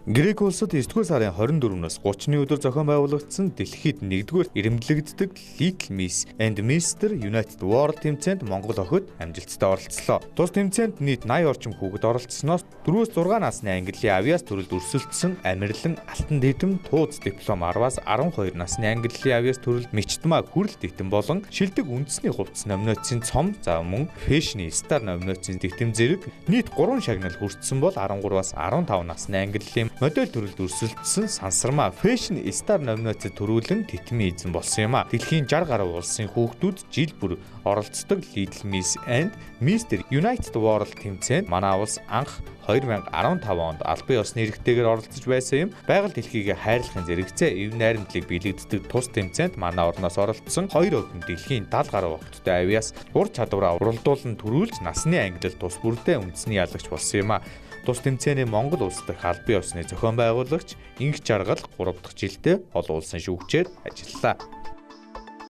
Грек улсад 9-р сарын 24-ноос 30-ны өдөр зохион байгуулагдсан дэлхийд 1-р ирэмблэгддэг Little Miss and Mr. United World тэмцээнд Монгол охид амжилттай оролцлоо. Тус тэмцээнд нийт 80 орчим хүүхэд оролцсноос 4-6 насны ангиллын авиас төрөлд өрсөлдсөн Амирлан Алтан дэдэм тууз диплом 10-аас 12 насны ангиллын авиас төрөлд Мичтмаа хүрэл дэдэм болон шилдэг үндэсний хувцас номинацийн цом за мөн Fashion Star номинацийн дэдэм зэрэг нийт 3 шагнал хүртсэн бол 13-аас 15 насны ангиллын модель төрөлд өрсөлдсөн Сансармаа Fashion Star номинацид төрүүлэн тэтмийн эзэн болсон юм а. Дэлхийн 60 гаруй улсын хүүхдүүд жил бүр оролцдог Little Miss and Mr. United World тэмцээнд манай улс анх 2015 онд албан ёсны эрхтэйгээр оролцож байсан юм. Байгаль дэлхийг хайрлахын зэрэгцээ эв найрамдлыг биелэгддэг тус тэмцээнд манай орноос оролцсон 2 охин дэлхийн 70 гаруй охидтой авиас ур чадвараа уралдуулан төрүүлж насны ангилал тус бүрдээ үндэсний ялагч болсон юм а. Тус тэмцээний Монгол улс дахь албан ёсны зохион байгуулагч Инх Жаргал 3 дахь жилдээ олон улсын шүүгчээр ажиллалаа.